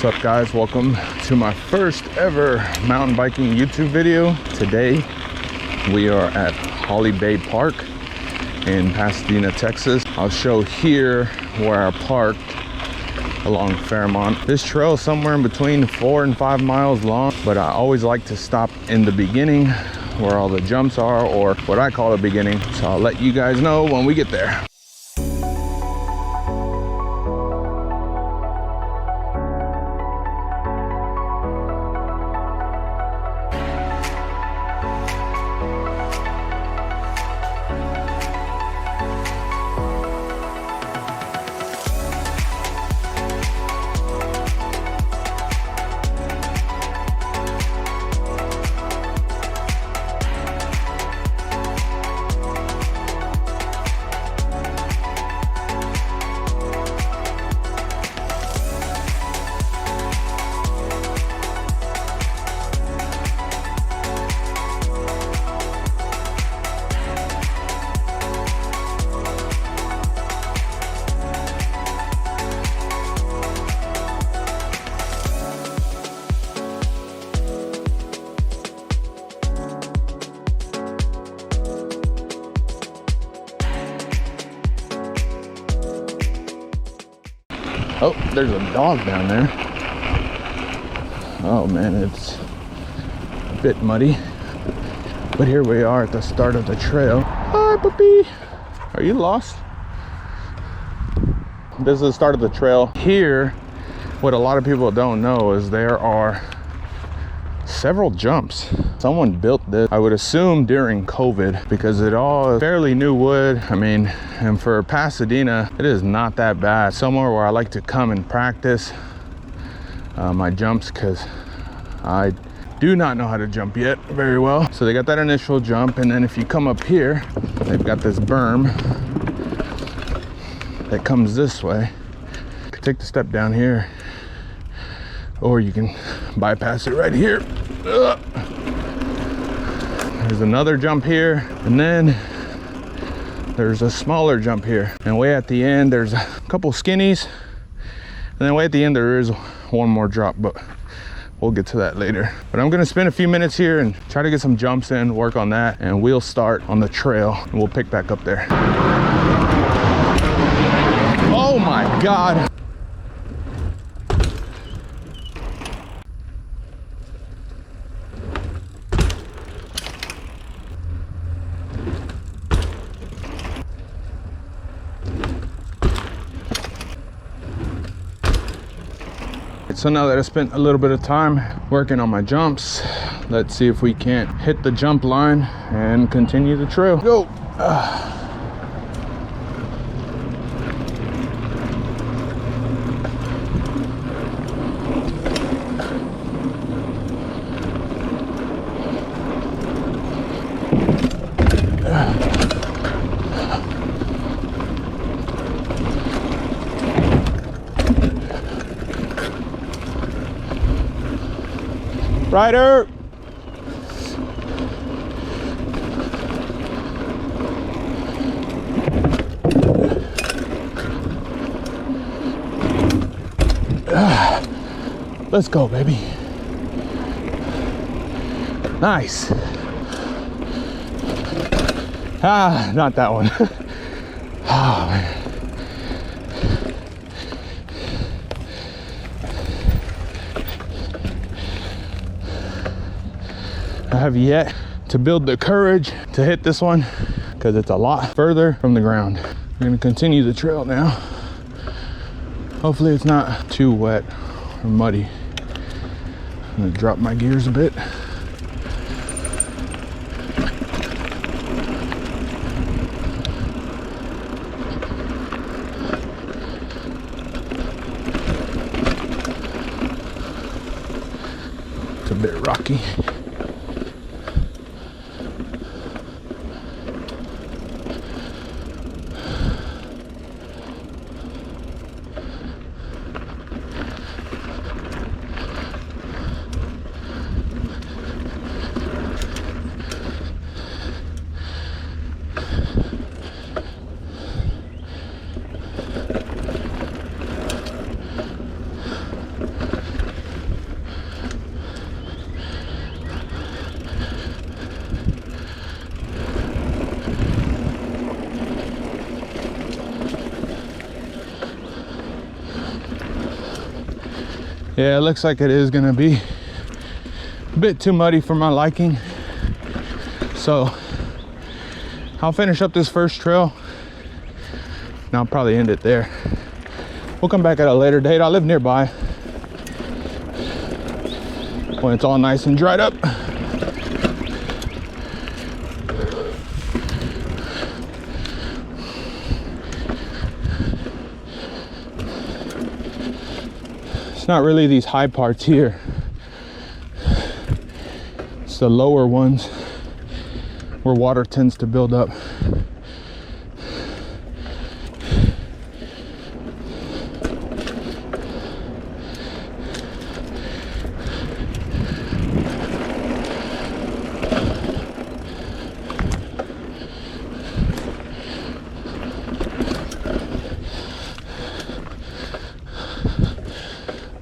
What's up guys, welcome to my first ever mountain biking YouTube video. Today we are at Holly Bay Park in Pasadena, Texas. I'll show here where I parked along Fairmont. This trail is somewhere in between 4 and 5 miles long, but I always like to stop in the beginning where all the jumps are, or what I call the beginning. So I'll let you guys know when we get there. Oh, there's a dog down there. Oh man, it's a bit muddy. But here we are at the start of the trail. Hi, puppy. Are you lost? This is the start of the trail. Here, what a lot of people don't know is there are several jumps. Someone built this, I would assume during COVID, because it all is fairly new wood. I mean, and for Pasadena, it is not that bad. Somewhere where I like to come and practice my jumps, because I do not know how to jump yet very well. So they got that initial jump, and then if you come up here, they've got this berm that comes this way. You can take the step down here, or you can bypass it right here. Ugh. There's another jump here, and then there's a smaller jump here. And way at the end, there's a couple skinnies, and then way at the end, there is one more drop, but we'll get to that later. But I'm gonna spend a few minutes here and try to get some jumps in, work on that, and we'll start on the trail, and we'll pick back up there. Oh my God. So now that I spent a little bit of time working on my jumps, let's see if we can't hit the jump line and continue the trail. Go! Ryder! Let's go, baby. Nice. Ah, not that one. Oh, man. I have yet to build the courage to hit this one because it's a lot further from the ground. I'm gonna continue the trail now. Hopefully it's not too wet or muddy. I'm gonna drop my gears a bit. It's a bit rocky. Yeah, it looks like it is gonna be a bit too muddy for my liking. So I'll finish up this first trail and I'll probably end it there. We'll come back at a later date. I live nearby when it's all nice and dried up. It's not really these high parts here. It's the lower ones where water tends to build up.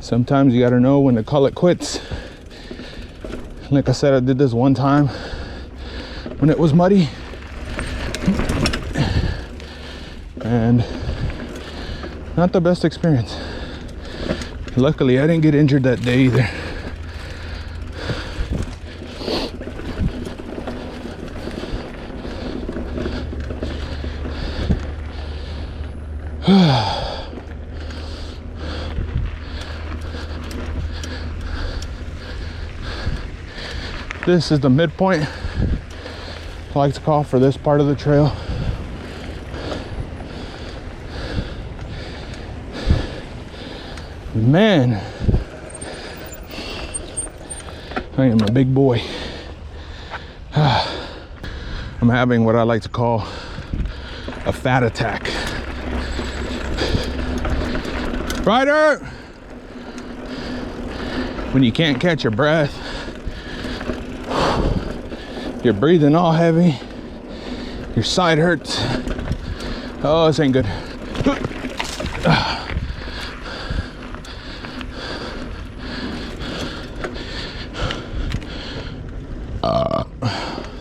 Sometimes you gotta know when to call it quits. Like I said, I did this one time when it was muddy. And not the best experience. Luckily, I didn't get injured that day either. This is the midpoint, I like to call, for this part of the trail. Man, I am a big boy. I'm having what I like to call a fat attack. Ryder! When you can't catch your breath, you're breathing all heavy, your side hurts. Oh, this ain't good.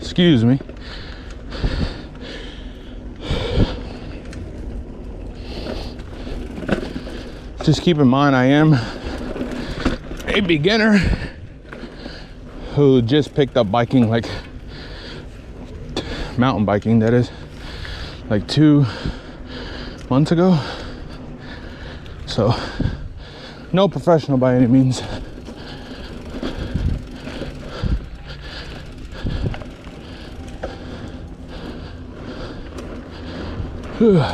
Excuse me. Just keep in mind, I am a beginner who just picked up biking, like mountain biking, that is, like 2 months ago. So no professional by any means. Whew.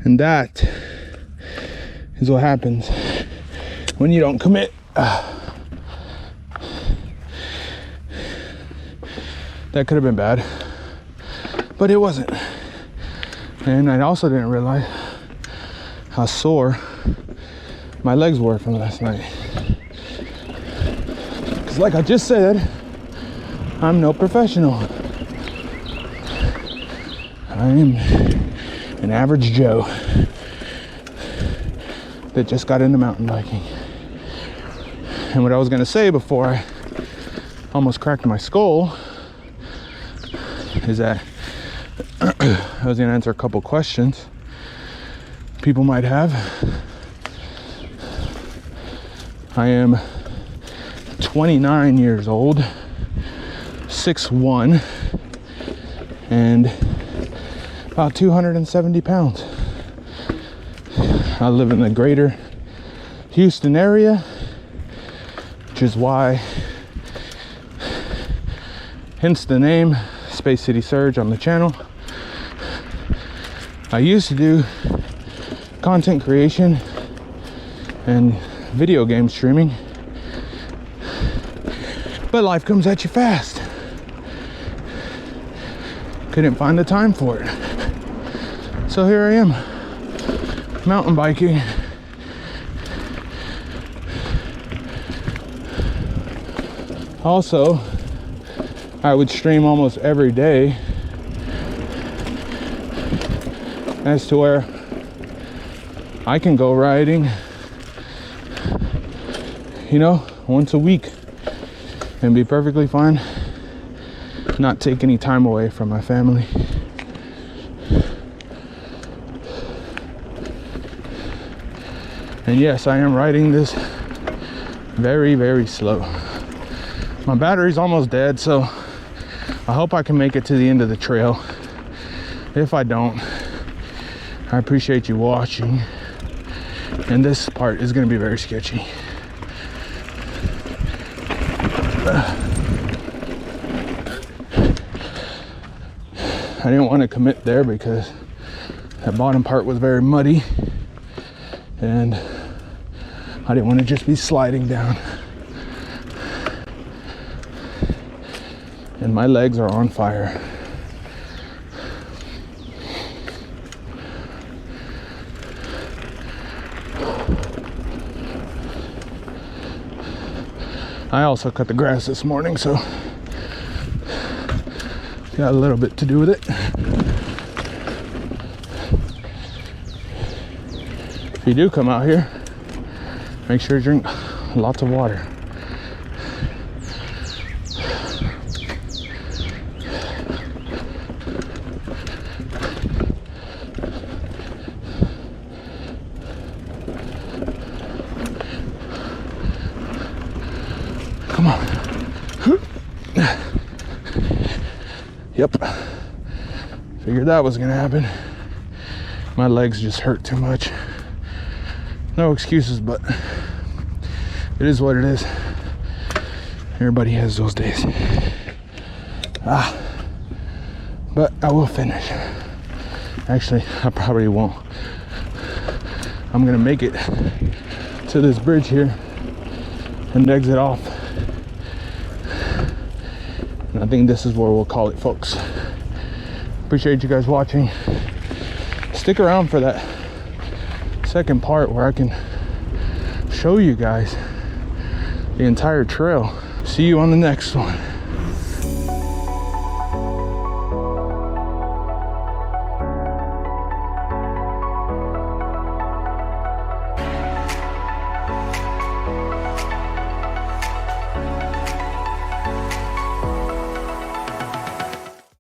And that is what happens when you don't commit. That could have been bad, but it wasn't. And I also didn't realize how sore my legs were from last night. Because like I just said, I'm no professional. I am an average Joe that just got into mountain biking. And what I was gonna say before I almost cracked my skull is that I was gonna answer a couple questions people might have. I am 29 years old, 6'1", and about 270 pounds. I live in the greater Houston area, which is why, hence the name SpaceCitySurge on the channel. I used to do content creation and video game streaming, but life comes at you fast. Couldn't find the time for it. So here I am, mountain biking. Also, I would stream almost every day, as to where I can go riding, you know, once a week and be perfectly fine, not take any time away from my family. And yes, I am riding this very, very slow. My battery's almost dead, so I hope I can make it to the end of the trail. If I don't, I appreciate you watching. And this part is gonna be very sketchy. I didn't want to commit there because that bottom part was very muddy and I didn't want to just be sliding down. And my legs are on fire. I also cut the grass this morning, so got a little bit to do with it. If you do come out here, make sure you drink lots of water. Come on. Yep. Figured that was gonna happen. My legs just hurt too much. No excuses, but it is what it is. Everybody has those days. But I will finish. Actually, I probably won't. I'm gonna make it to this bridge here and exit off. And I think this is where we'll call it, folks. Appreciate you guys watching. Stick around for that second part where I can show you guys the entire trail. See you on the next one.